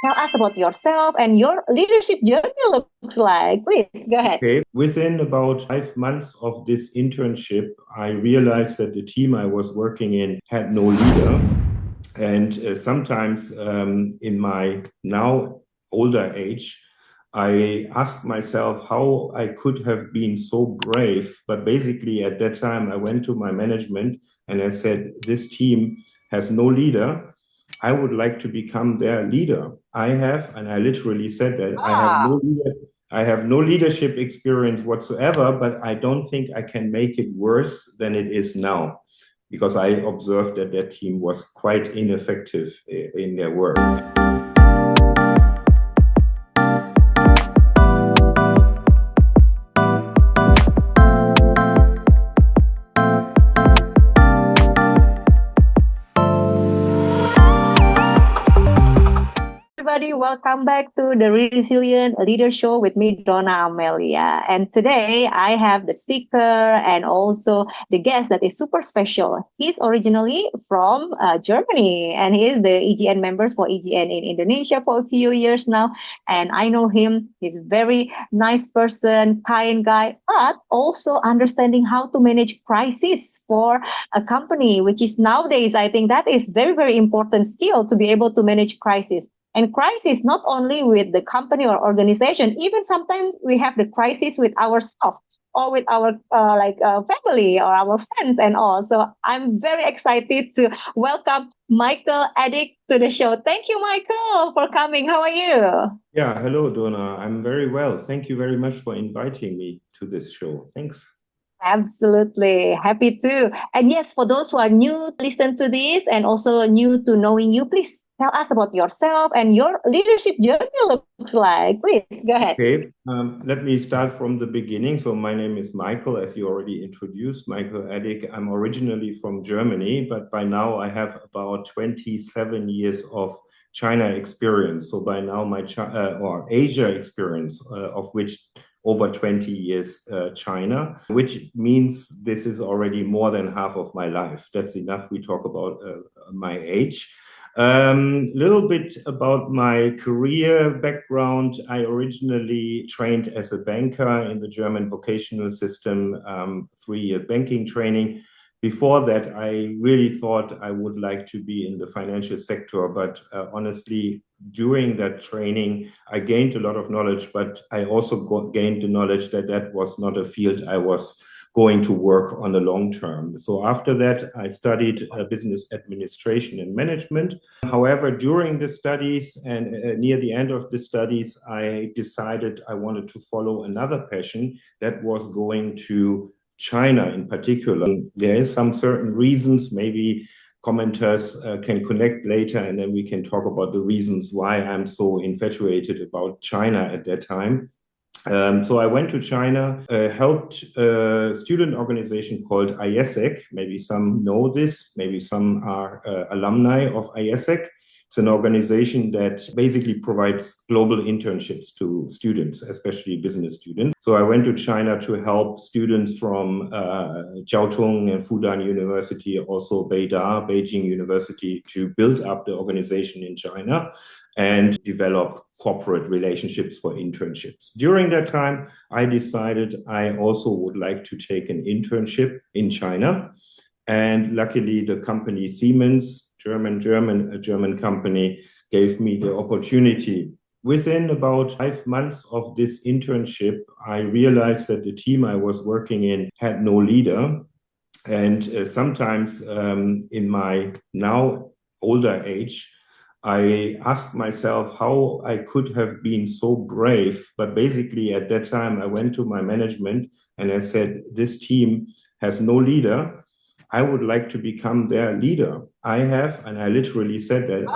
tell us about yourself and your leadership journey looks like. Please go ahead. Okay, within about 5 months of this internship, I realized that the team I was working in had no leader. And sometimes in my now older age, I asked myself how I could have been so brave. But basically, at that time, I went to my management and I said, this team has no leader. I would like to become their leader. And I literally said that I have no leadership experience whatsoever, but I don't think I can make it worse than it is now, because I observed that their team was quite ineffective in their work. Everybody, welcome back to the Resilient Leader Show with me, Dona Amelia. And today I have the speaker and also the guest that is super special. He's originally from Germany and he is the EGN members for EGN in Indonesia for a few years now. And I know him. He's a very nice person, kind guy, but also understanding how to manage crisis for a company, which is nowadays, I think that is very, very important skill to be able to manage crisis. And crisis not only with the company or organization, even sometimes we have the crisis with ourselves or with our family or our friends and all. So I'm very excited to welcome Michael Eddick to the show. Thank you, Michael, for coming. How are you? Yeah, hello, Dona. I'm very well. Thank you very much for inviting me to this show. Thanks. Absolutely. Happy to. And yes, for those who are new to listen to this and also new to knowing you, please tell us about yourself and your leadership journey looks like. Please go ahead. Okay, let me start from the beginning. So my name is Michael, as you already introduced, Michael Eddick. I'm originally from Germany, but by now I have about 27 years of China experience. So by now my or Asia experience, of which over 20 years China, which means this is already more than half of my life. That's enough. We talk about my age. Little bit about my career background. I originally trained as a banker in the German vocational system, 3-year banking training. Before that, I really thought I would like to be in the financial sector, but honestly, during that training, I gained a lot of knowledge, but I also gained the knowledge that that was not a field I was going to work on the long term. So after that, I studied business administration and management. However, during the studies and near the end of the studies, I decided I wanted to follow another passion that was going to China in particular. There is some certain reasons, maybe commenters can connect later, and then we can talk about the reasons why I'm so infatuated about China at that time. So I went to China, helped a student organization called IESEC. Maybe some know this, maybe some are alumni of IESEC. It's an organization that basically provides global internships to students, especially business students. So I went to China to help students from Jiaotong and Fudan University, also Beijing University, to build up the organization in China and develop corporate relationships for internships. During that time, I decided I also would like to take an internship in China. And luckily, the company Siemens, a German company, gave me the opportunity. Within about 5 months of this internship, I realized that the team I was working in had no leader. And sometimes in my now older age, I asked myself how I could have been so brave. But basically, at that time, I went to my management and I said, this team has no leader. I would like to become their leader. And I literally said that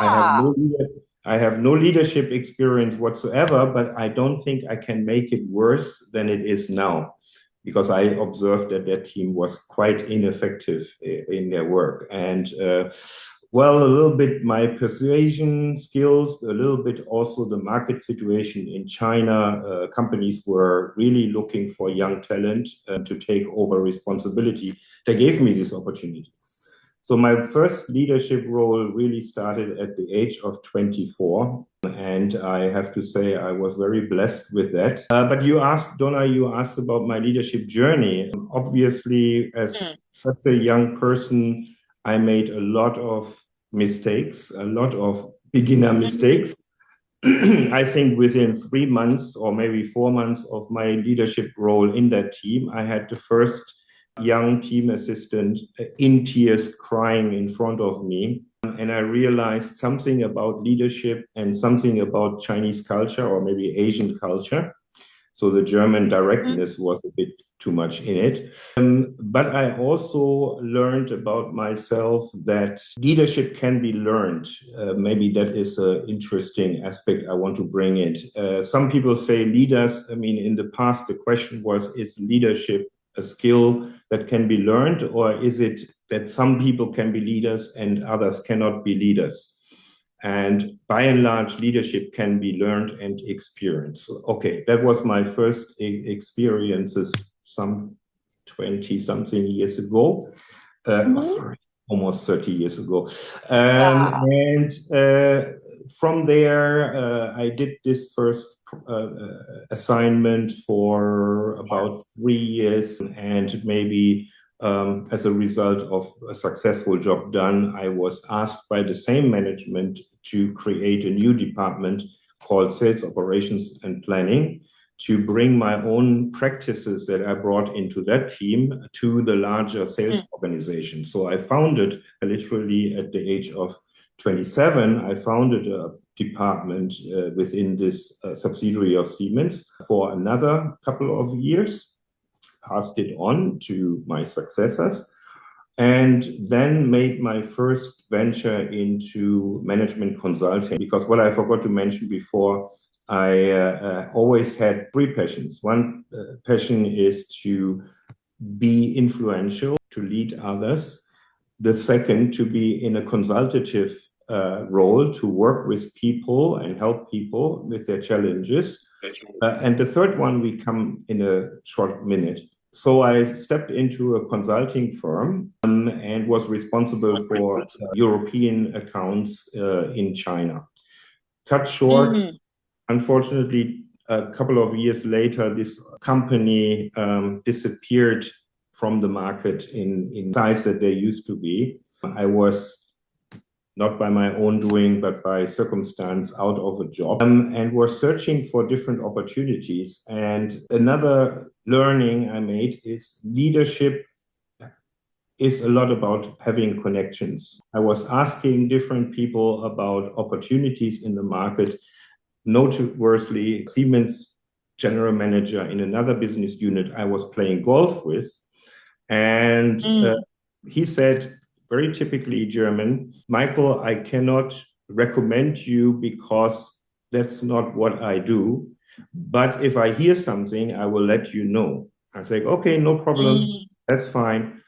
I have no leadership experience whatsoever, but I don't think I can make it worse than it is now, because I observed that their team was quite ineffective in their work. And well, a little bit my persuasion skills, a little bit also the market situation in China. Companies were really looking for young talent to take over responsibility. They gave me this opportunity. So my first leadership role really started at the age of 24. And I have to say I was very blessed with that. But Donna, you asked about my leadership journey. Obviously, as such a young person, I made a lot of mistakes, a lot of beginner mistakes. I think within 3 months or maybe 4 months of my leadership role in that team, I had the first young team assistant in tears crying in front of me. And I realized something about leadership and something about Chinese culture or maybe Asian culture. So the German directness was a bit too much in it. But I also learned about myself that leadership can be learned. Maybe that is an interesting aspect I want to bring it. Some people say leaders, I mean, in the past, the question was, is leadership a skill that can be learned, or is it that some people can be leaders and others cannot be leaders? And by and large, leadership can be learned and experienced. Okay, that was my first experiences some 20-something years ago. Sorry, almost 30 years ago. Wow. And from there, I did this first assignment for about 3 years, and maybe as a result of a successful job done, I was asked by the same management to create a new department called Sales Operations and Planning, to bring my own practices that I brought into that team to the larger sales organization. So I founded, literally at the age of 27, I founded a department within this subsidiary of Siemens for another couple of years, passed it on to my successors, and then made my first venture into management consulting. Because what I forgot to mention before, I always had 3 passions. One passion is to be influential, to lead others. The second, to be in a consultative role, to work with people and help people with their challenges. And the third one, we come in a short minute. So I stepped into a consulting firm and was responsible for European accounts in China. Cut short, unfortunately, a couple of years later, this company disappeared from the market in size that they used to be. I was not by my own doing, but by circumstance, out of a job, and was searching for different opportunities. And another learning I made is leadership is a lot about having connections. I was asking different people about opportunities in the market. Noteworthy, Siemens general manager in another business unit I was playing golf with. And he said, very typically German, Michael, I cannot recommend you because that's not what I do. But if I hear something, I will let you know. I was like, okay, no problem. That's fine.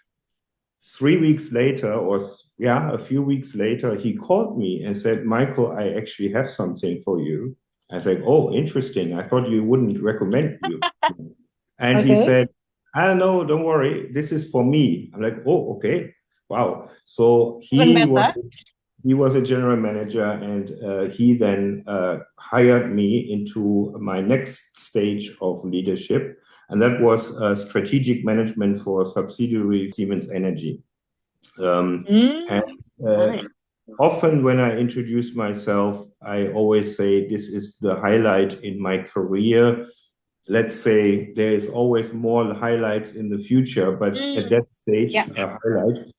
3 weeks later, a few weeks later, he called me and said, Michael, I actually have something for you. I was like, oh, interesting. I thought you wouldn't recommend you. And he said, I don't know, don't worry. This is for me. I'm like, oh, okay. Wow. So he was a general manager, and he then hired me into my next stage of leadership. And that was strategic management for subsidiary Siemens Energy. Often when I introduce myself, I always say this is the highlight in my career. Let's say there is always more highlights in the future, but at that stage, a highlight.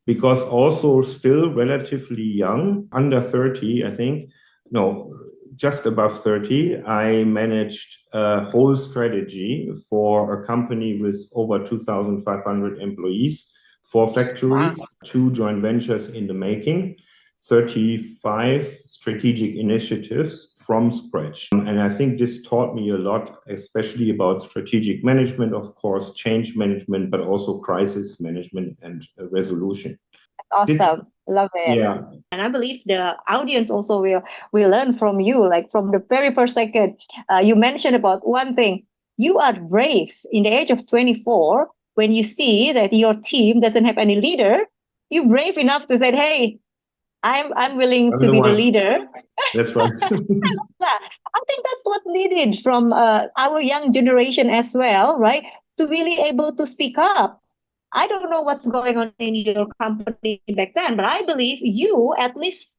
Because also still relatively young, under 30, I think, no, just above 30, I managed a whole strategy for a company with over 2,500 employees, 4 factories, 2 joint ventures in the making, 35 strategic initiatives from scratch. And I think this taught me a lot, especially about strategic management, of course, change management, but also crisis management and resolution. Awesome. Love it. Yeah. And I believe the audience also will learn from you, like from the very first second. You mentioned about one thing. You are brave in the age of 24 when you see that your team doesn't have any leader. you brave enough to say, hey, I'm willing I'm to the be the one. leader. That's right. Yeah, I think that's what needed from our young generation as well, right? To really able to speak up. I don't know what's going on in your company back then, but I believe you at least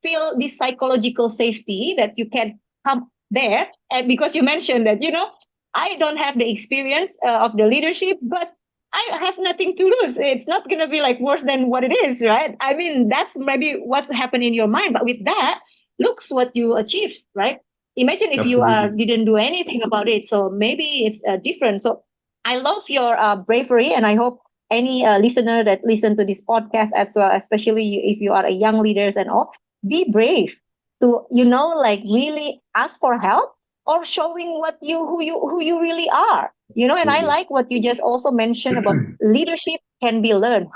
feel this psychological safety that you can come there. And because you mentioned that, I don't have the experience of the leadership, but I have nothing to lose. It's not going to be like worse than what it is, right? I mean, that's maybe what's happened in your mind. But with that, looks what you achieved, right? Imagine if you Absolutely. didn't do anything about it. So maybe it's different. So I love your bravery, and I hope any listener that listen to this podcast as well, especially if you are a young leaders and all, be brave to like really ask for help or showing what you who you really are. And I Absolutely. like what you just also mentioned about leadership can be learned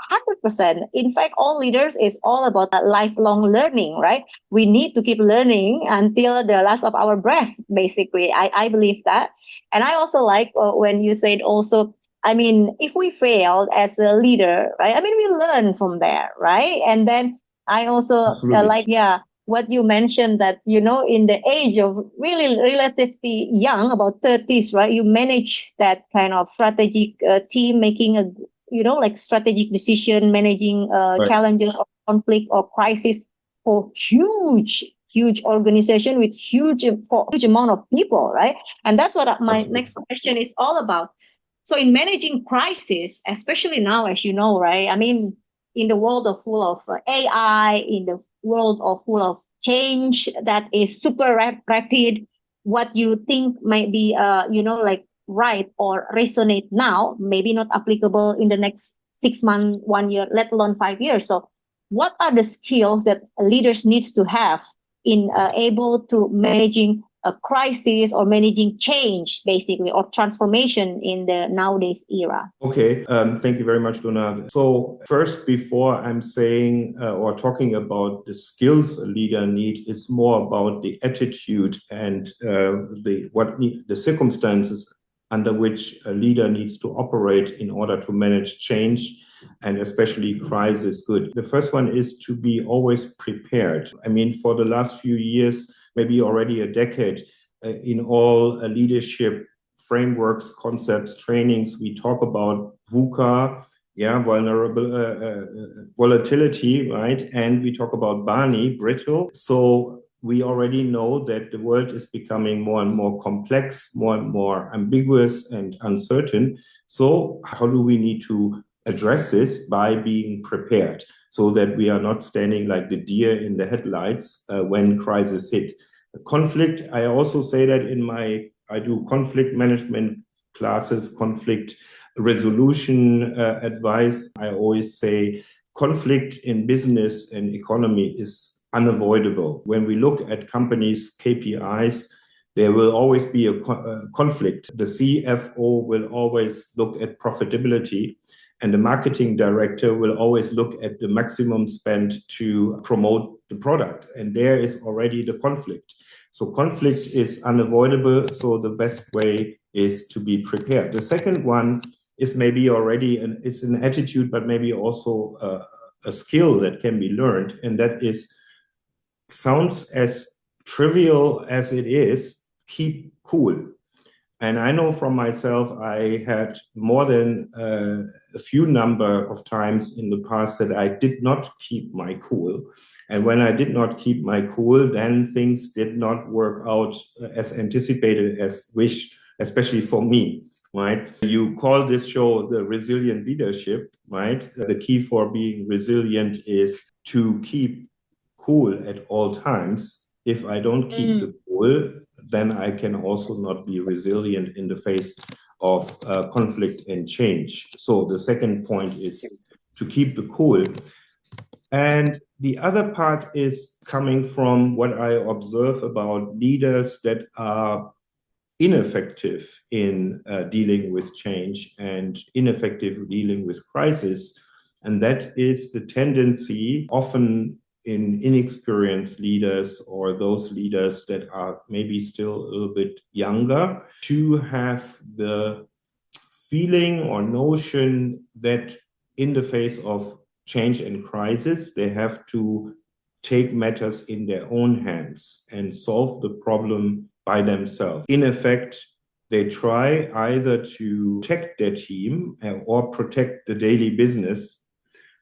100%. In fact, all leaders is all about lifelong learning, right? We need to keep learning until the last of our breath, basically. I believe that. And I also like when you said also, I mean, if we failed as a leader, right? I mean, we learn from there, right? And then I also Absolutely. like, yeah, what you mentioned that, in the age of really relatively young, about 30s, right? You manage that kind of strategic team, making like strategic decision, managing Right. challenges or conflict or crisis for huge organization with huge amount of people, right? And that's what my Absolutely. next question is all about. So in managing crisis, especially now, as you know, right? I mean, in the world of full of AI, in the world of full of change that is super rapid, what you think might be, like right or resonate now, maybe not applicable in the next 6 months, 1 year, let alone 5 years. So, what are the skills that leaders needs to have in able to managing a crisis or managing change, basically, or transformation in the nowadays era? Okay, thank you very much, Dona. So first, before I'm saying or talking about the skills a leader needs, it's more about the attitude and the circumstances under which a leader needs to operate in order to manage change and especially crisis good. The first one is to be always prepared. I mean, for the last few years, maybe already a decade, in all leadership frameworks, concepts, trainings, we talk about VUCA, yeah, volatility, right? And we talk about BANI, brittle. So we already know that the world is becoming more and more complex, more and more ambiguous and uncertain. So how do we need to address this? By being prepared so that we are not standing like the deer in the headlights when crisis hit. Conflict, I also say that I do conflict management classes, conflict resolution advice. I always say conflict in business and economy is unavoidable. When we look at companies' KPIs, there will always be a conflict. The CFO will always look at profitability, and the marketing director will always look at the maximum spend to promote the product. And there is already the conflict. So conflict is unavoidable. So the best way is to be prepared. The second one is maybe already it's an attitude, but maybe also a skill that can be learned. And that is sounds as trivial as it is, keep cool. And I know from myself, I had more than a few number of times in the past that I did not keep my cool. And when I did not keep my cool, then things did not work out as anticipated, as wished, especially for me, right? You call this show the resilient leadership, right? The key for being resilient is to keep cool at all times. If I don't keep the cool, then I can also not be resilient in the face of conflict and change. So the second point is to keep the cool. And the other part is coming from what I observe about leaders that are ineffective in dealing with change and ineffective dealing with crisis. And that is the tendency often in inexperienced leaders or those leaders that are maybe still a little bit younger to have the feeling or notion that in the face of change and crisis, they have to take matters in their own hands and solve the problem by themselves. In effect, they try either to protect their team or protect the daily business.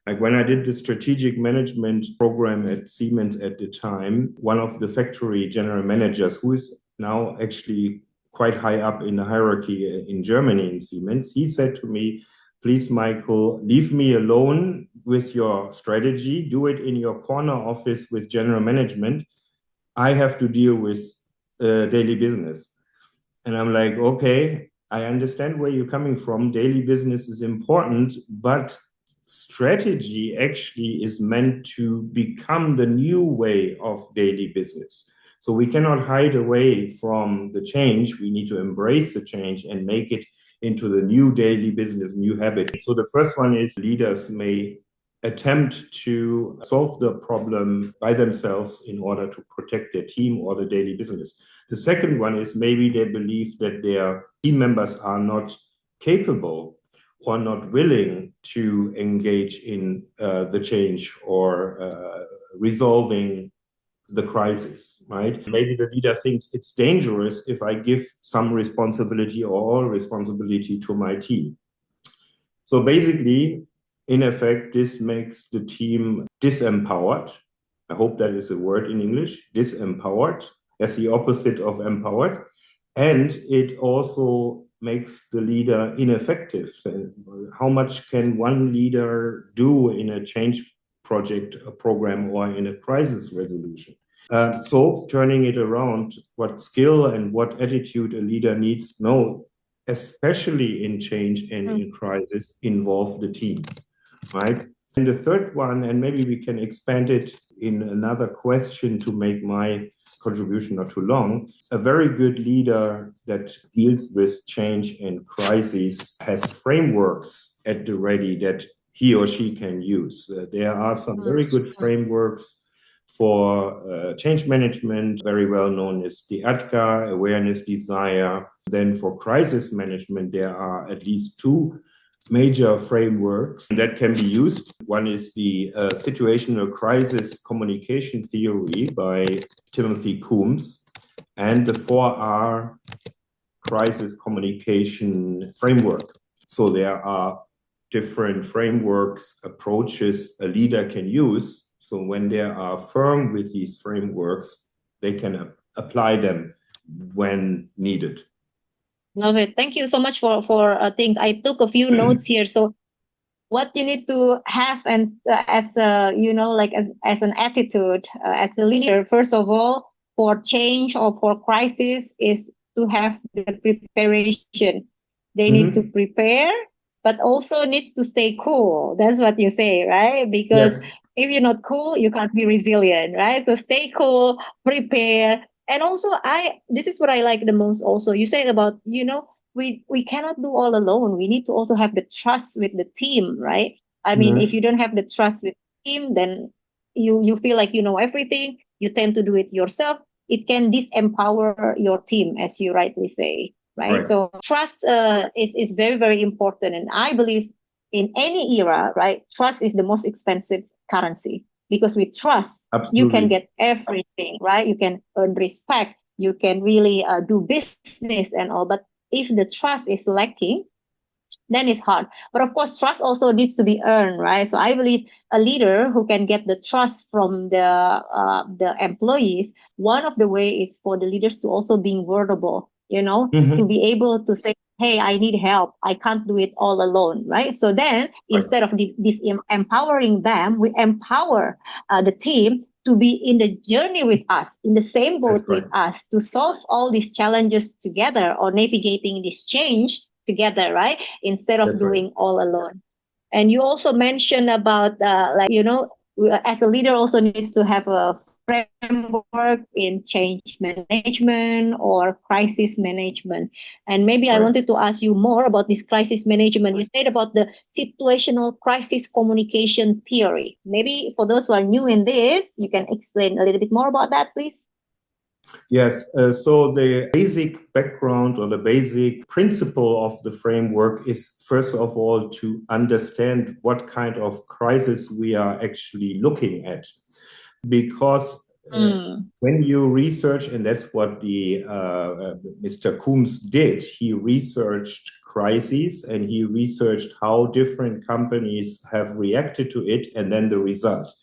Like when I did the strategic management program at Siemens at the time, one of the factory general managers, who is now actually quite high up in the hierarchy in Germany in Siemens, he said to me, "Please, Michael, leave me alone with your strategy. Do it in your corner office with general management. I have to deal with daily business." And I'm like, okay, I understand where you're coming from. Daily business is important, but strategy actually is meant to become the new way of daily business. So we cannot hide away from the change. We need to embrace the change and make it into the new daily business, new habit. So the first one is leaders may attempt to solve the problem by themselves in order to protect their team or the daily business. The second one is maybe they believe that their team members are not capable or not willing to engage in the change or resolving the crisis, right? Maybe the leader thinks it's dangerous if I give some responsibility or all responsibility to my team. So basically, in effect, this makes the team disempowered. I hope that is a word in English, disempowered, as the opposite of empowered. And it also makes the leader ineffective. So how much can one leader do in a change project, a program, or in a crisis resolution? So turning it around, what skill and what attitude a leader needs, no, especially in change and in crisis, involve the team, right? And the third one, and maybe we can expand it in another question to make my contribution not too long. A very good leader that deals with change and crisis has frameworks at the ready that he or she can use. There are some very good frameworks for change management, very well known as the Adick, awareness, desire. Then for crisis management, there are at least two major frameworks that can be used. One is the Situational Crisis Communication Theory by Timothy Coombs, and the 4R Crisis Communication Framework. So there are different frameworks, approaches a leader can use. So when they are firm with these frameworks, they can apply them when needed. Love it. Thank you so much for things. I took a few notes here. So what you need to have, and as a, like as an attitude, as a leader, first of all, for change or for crisis, is to have the preparation. They need to prepare, but also needs to stay cool. That's what you say, right? Because if you're not cool, you can't be resilient, right? So stay cool, prepare. And also, this is what I like the most also. You said about, we cannot do all alone. We need to also have the trust with the team, right? I mean, if you don't have the trust with the team, then you feel like you know everything. You tend to do it yourself. It can disempower your team, as you rightly say, right? So trust is very, very important. And I believe in any era, right, trust is the most expensive currency. Because with trust, you can get everything, right? You can earn respect. You can really do business and all. But if the trust is lacking, then it's hard. But of course, trust also needs to be earned, right? So I believe a leader who can get the trust from the employees, one of the way is for the leaders to also being vulnerable, to be able to say, hey, I need help. I can't do it all alone, right? So then instead of empowering them, we empower the team to be in the journey with us, in the same boat with us, to solve all these challenges together or navigating this change together, right? Instead of doing all alone. And you also mentioned about as a leader also needs to have a framework in change management or crisis management. And maybe I wanted to ask you more about this crisis management. You said about the situational crisis communication theory. Maybe for those who are new in this, you can explain a little bit more about that, please. Yes, so the basic background or the basic principle of the framework is, first of all, to understand what kind of crisis we are actually looking at. Because when you research, and that's what the Mr. Coombs did, he researched crises and he researched how different companies have reacted to it and then the result.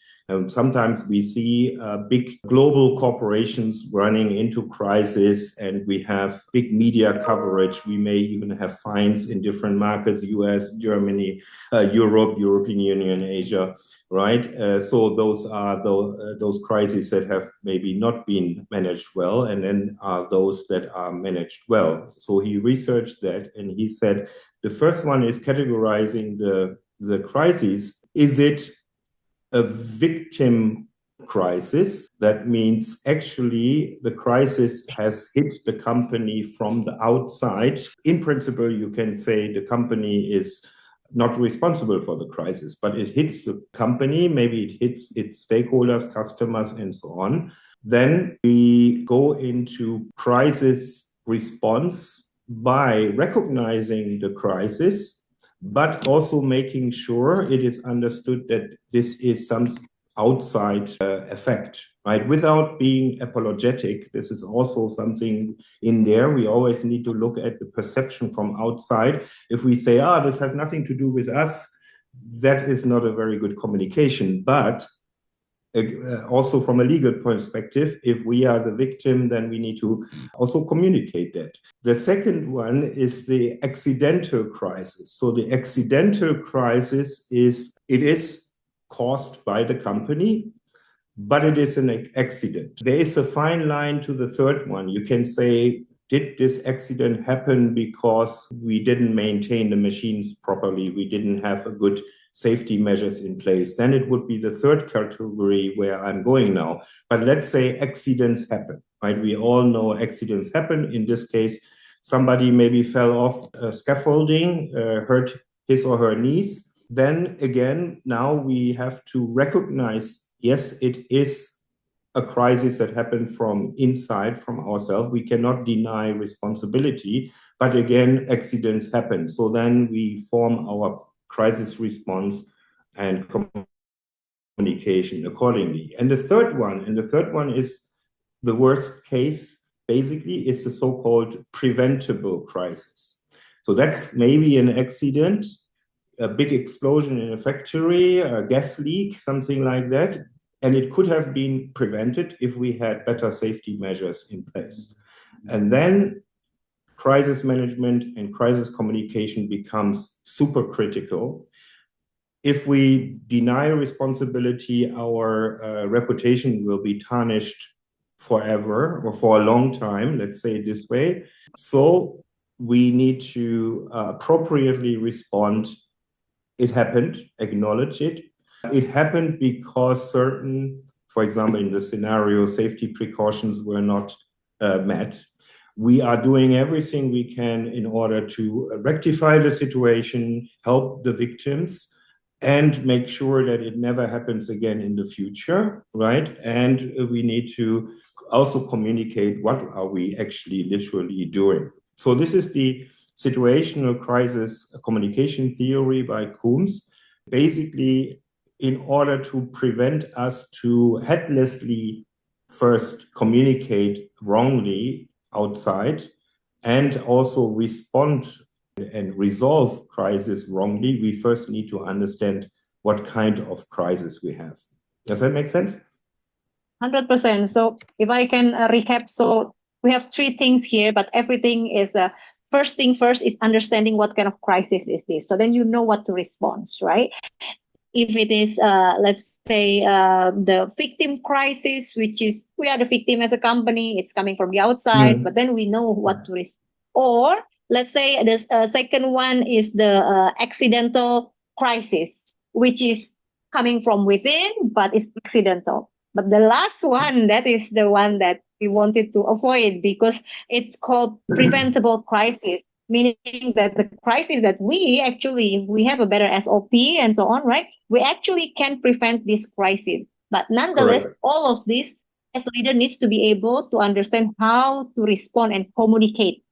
Sometimes we see big global corporations running into crisis and we have big media coverage. We may even have fines in different markets, US, Germany, Europe, European Union, Asia, right? So those are those crises that have maybe not been managed well, and then are those that are managed well. So he researched that and he said, the first one is categorizing the crises. Is it a victim crisis? That means actually the crisis has hit the company from the outside. In principle, you can say the company is not responsible for the crisis, but it hits the company, maybe it hits its stakeholders, customers, and so on. Then we go into crisis response by recognizing the crisis, but also making sure it is understood that this is some outside effect, right? Without being apologetic. This is also something in there. We always need to look at the perception from outside. If we say, this has nothing to do with us, that is not a very good communication. But also from a legal perspective, if we are the victim, then we need to also communicate that. The second one is the accidental crisis. So the accidental crisis is caused by the company, but it is an accident. There is a fine line to the third one. You can say, did this accident happen because we didn't maintain the machines properly? We didn't have a good safety measures in place. Then it would be the third category where I'm going now. But let's say accidents happen, right? We all know accidents happen. In this case, somebody maybe fell off scaffolding, hurt his or her knees. Then again, now we have to recognize, yes, it is a crisis that happened from inside, from ourselves. We cannot deny responsibility, but again, accidents happen. So then we form our crisis response and communication accordingly. And the third one is the worst case, basically, is the so-called preventable crisis. So that's maybe an accident, a big explosion in a factory, a gas leak, something like that. And it could have been prevented if we had better safety measures in place. And then crisis management and crisis communication becomes super critical. If we deny responsibility, our reputation will be tarnished forever or for a long time, let's say it this way. So we need to appropriately respond. It happened, acknowledge it. It happened because certain, for example, in the scenario, safety precautions were not met. We are doing everything we can in order to rectify the situation, help the victims, and make sure that it never happens again in the future, right? And we need to also communicate what are we actually literally doing. So this is the Situational Crisis Communication Theory by Coombs. Basically, in order to prevent us to headlessly first communicate wrongly outside and also respond and resolve crisis wrongly, we first need to understand what kind of crisis we have. Does that make sense? 100%. So if I can recap, so we have three things here, but everything is first thing first is understanding what kind of crisis is this. So then you know what to respond, right? If it is, let's say, the victim crisis, which is we are the victim as a company, it's coming from the outside, but then we know what to respond. Or let's say the second one is the accidental crisis, which is coming from within, but it's accidental. But the last one, that is the one that we wanted to avoid because it's called preventable crisis, meaning that the crisis that we actually, we have a better SOP and so on, right? We actually can prevent this crisis. But nonetheless, Correct. all of this as a leader needs to be able to understand how to respond and communicate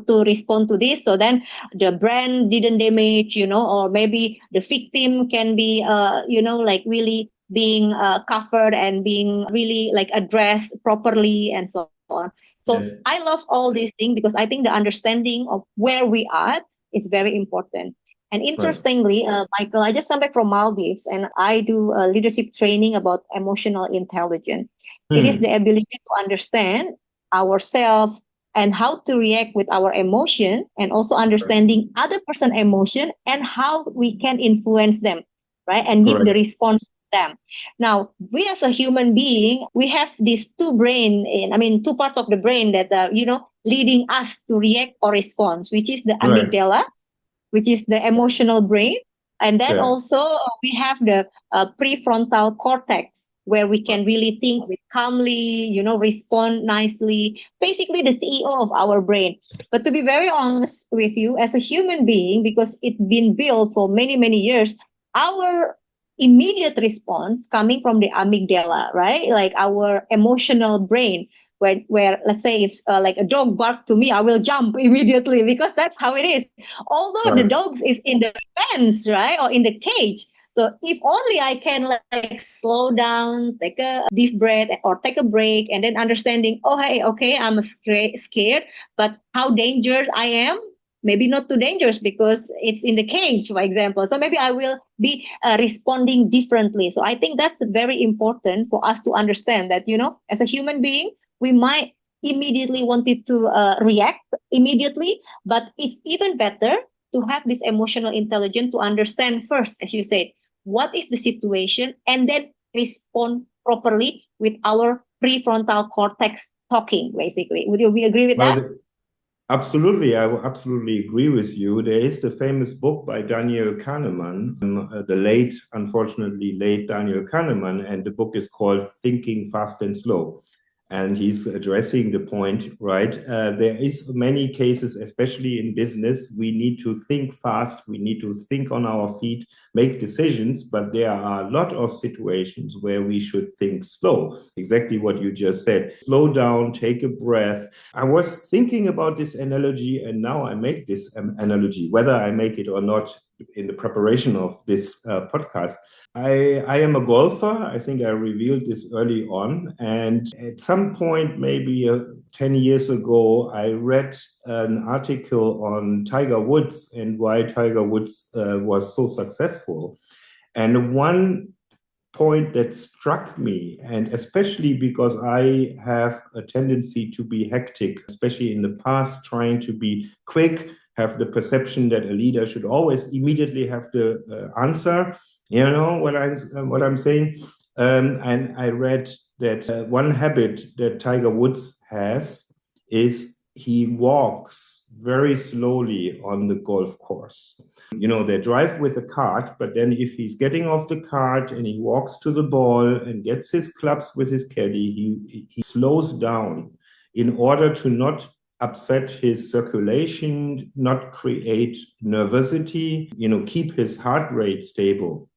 to respond to this, so then the brand didn't damage, or maybe the victim can be like really being covered and being really like addressed properly and so on. So Yes, I love all these things because I think the understanding of where we are is very important. And right, interestingly, Michael, I just come back from Maldives and I do leadership training about emotional intelligence. It is the hmm, ability to understand ourselves and how to react with our emotion, and also right, understanding other person emotion and how we can influence them, right, and give the correct, response to them. Now we as a human being, we have these two parts of the brain that are leading us to react or respond, which is the right, amygdala, which is the emotional brain. And then yeah, also we have the prefrontal cortex, where we can really think with calmly, respond nicely, basically the CEO of our brain. But to be very honest with you, as a human being, because it's been built for many, many years, our immediate response coming from the amygdala, right? Like our emotional brain, where let's say if like a dog bark to me, I will jump immediately because that's how it is. Although the right, dog is in the fence, right, or in the cage. So if only I can like slow down, take a deep breath, or take a break, and then understanding, oh hey, okay, I'm scared, but how dangerous I am. Maybe not too dangerous because it's in the cage, for example. So maybe I will be responding differently. So I think that's very important for us to understand that, as a human being, we might immediately wanted to react immediately, but it's even better to have this emotional intelligence to understand first, as you said, what is the situation, and then respond properly with our prefrontal cortex talking, basically. Would you agree with that? well, absolutely, I will absolutely agree with you. There is the famous book by Daniel Kahneman, the late, unfortunately late Daniel Kahneman, and the book is called Thinking Fast and Slow. And he's addressing the point, right? There is many cases, especially in business, we need to think fast, we need to think on our feet, make decisions, but there are a lot of situations where we should think slow. Exactly what you just said. Slow down, take a breath. I was thinking about this analogy, and now I make this analogy, whether I make it or not in the preparation of this podcast. I am a golfer. I think I revealed this early on. And at some point, maybe 10 years ago, I read an article on Tiger Woods and why Tiger Woods was so successful. And one point that struck me, and especially because I have a tendency to be hectic, especially in the past, trying to be quick, have the perception that a leader should always immediately have the answer. You know what I'm saying? And I read that one habit that Tiger Woods has is he walks very slowly on the golf course. They drive with a cart, but then if he's getting off the cart and he walks to the ball and gets his clubs with his caddy, he slows down in order to not upset his circulation, not create nervosity, keep his heart rate stable.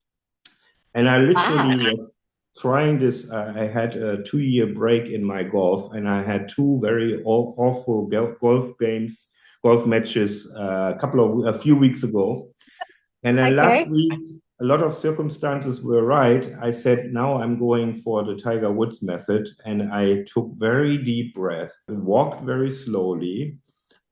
And I literally Ah, was trying this. I had a 2-year break in my golf, and I had two very awful golf matches a few weeks ago. And then last okay. week, a lot of circumstances were right. I said, now I'm going for the Tiger Woods method. And I took very deep breath, walked very slowly,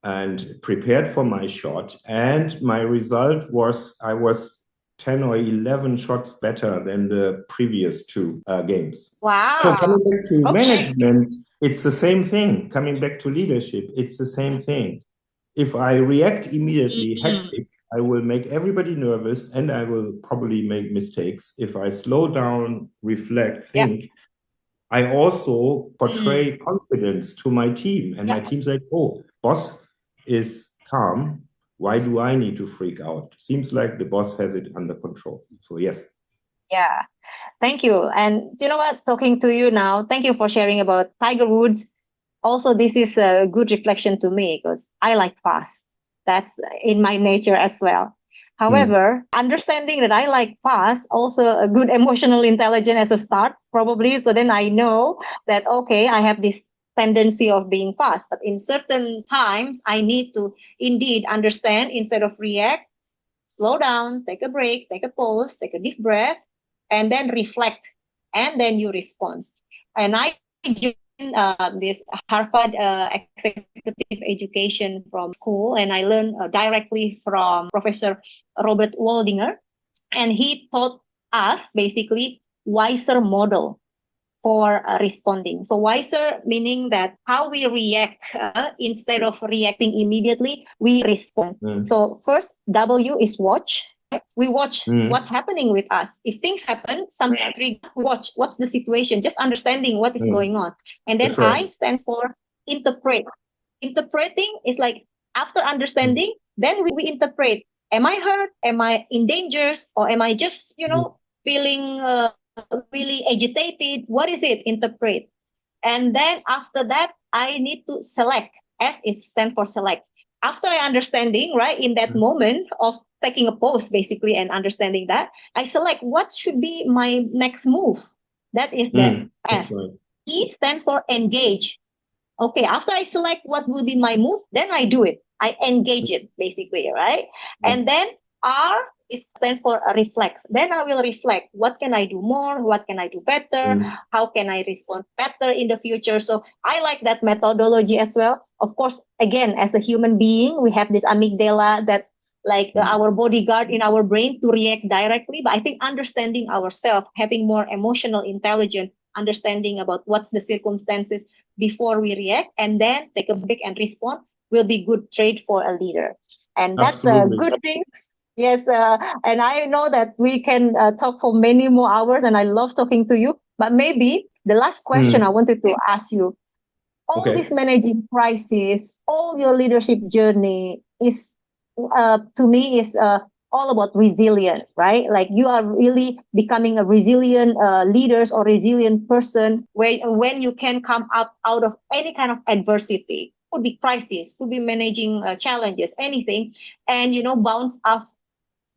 and prepared for my shot. And my result was I was 10 or 11 shots better than the previous two games. So Wow. coming back to Okay. management, it's the same thing. Coming back to leadership, it's the same thing. If I react immediately Mm, hectic, I will make everybody nervous and I will probably make mistakes. If I slow down, reflect, yeah. think, I also Mm, portray confidence to my team. And my yeah. team's like, oh, boss is calm. Why do I need to freak out? Seems like the boss has it under control. So, yes. Yeah. Thank you. And you know what? Talking to you now, thank you for sharing about Tiger Woods. Also, this is a good reflection to me because I like fast. That's in my nature as well. However, understanding that I like fast, also a good emotional intelligence as a start, probably. So then I know that, okay, I have this tendency of being fast, but in certain times, I need to indeed understand instead of react, slow down, take a break, take a pause, take a deep breath, and then reflect, and then you respond. And I joined this Harvard executive education from school, and I learned directly from Professor Robert Waldinger, and he taught us basically wiser model for responding. So wiser meaning that how we react instead of reacting immediately, we respond. So first, W is watch. We watch what's happening with us. If things happen, something triggers, we watch what's the situation, just understanding what is going on. And then I stands for interpret. Interpreting is like after understanding, then we interpret. Am I hurt? Am I in danger? Or am I just, feeling really agitated? What is it? Interpret. And then after that, I need to select. S is stand for select. After I understanding, right, in that moment of taking a pause, basically, and understanding that, I select what should be my next move. That is the S. Right. E stands for engage. Okay, after I select what will be my move, then I do it. I engage it, basically, right? And then R stands for a reflex. Then I will reflect. What can I do more? What can I do better? How can I respond better in the future? So I like that methodology as well. Of course, again, as a human being, we have this amygdala that like our bodyguard in our brain to react directly. But I think understanding ourselves, having more emotional intelligence, understanding about what's the circumstances before we react, and then take a break and respond will be good trait for a leader. And that's a good thing. Yes, and I know that we can talk for many more hours, and I love talking to you. But maybe the last question I wanted to ask you: all this managing crisis, all your leadership journey is, to me, is all about resilience, right? Like you are really becoming a resilient leaders or resilient person when you can come up out of any kind of adversity. Could be crisis, could be managing challenges, anything, and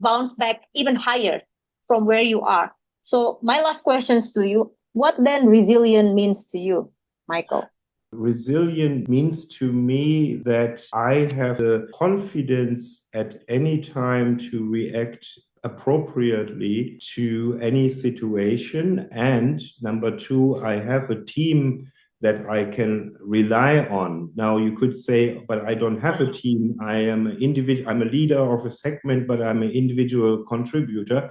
bounce back even higher from where you are. So my last questions to you: what then resilient means to you, Michael? Resilient means to me that I have the confidence at any time to react appropriately to any situation. And number two, I have a team that I can rely on. Now you could say, but I don't have a team. I am an individual. I'm a leader of a segment, but I'm an individual contributor.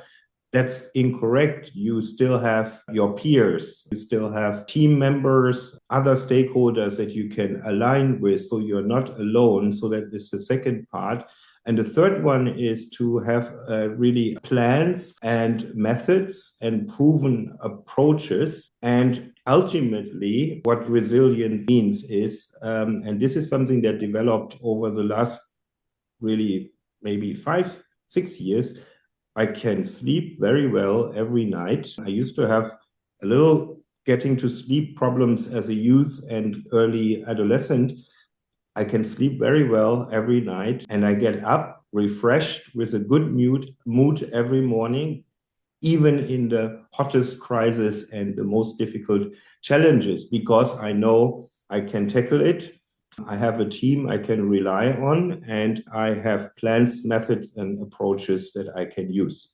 That's incorrect. You still have your peers, you still have team members, other stakeholders that you can align with, so you're not alone. So that is the second part. And the third one is to have really plans and methods and proven approaches. And ultimately, what resilient means is, and this is something that developed over the last really maybe 5-6 years, I can sleep very well every night. I used to have a little getting to sleep problems as a youth and early adolescent. I can sleep very well every night, and I get up refreshed with a good mood every morning, even in the hottest crisis and the most difficult challenges, because I know I can tackle it. I have a team I can rely on, and I have plans, methods, and approaches that I can use.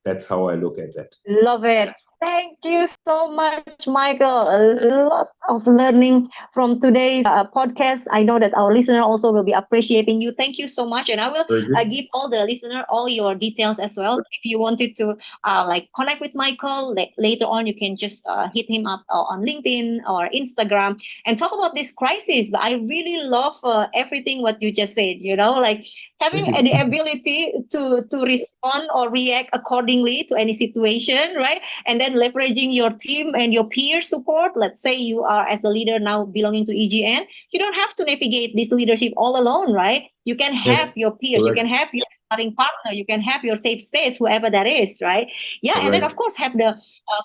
That's how I look at that. Love it. Thank you so much, Michael. A lot of learning from today's podcast. I know that our listener also will be appreciating you. Thank you so much. And I will give all the listener all your details as well. If you wanted to connect with Michael, later on, you can just hit him up on LinkedIn or Instagram and talk about this crisis. But I really love everything what you just said, like having the ability to respond or react accordingly to any situation, right? And then leveraging your team and your peer support. Let's say you are as a leader now belonging to EGN. You don't have to navigate this leadership all alone, right? You can have your peers, you can have your sparring partner, you can have your safe space, whoever that is, right? Yeah, and then of course have the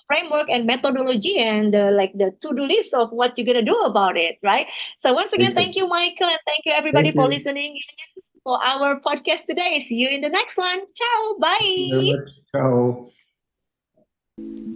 framework and methodology and the to-do list of what you're gonna do about it, right? So once again, thank you, Michael, and thank you everybody for listening. for our podcast today. See you in the next one. Ciao. Thank you very Bye. much. Ciao.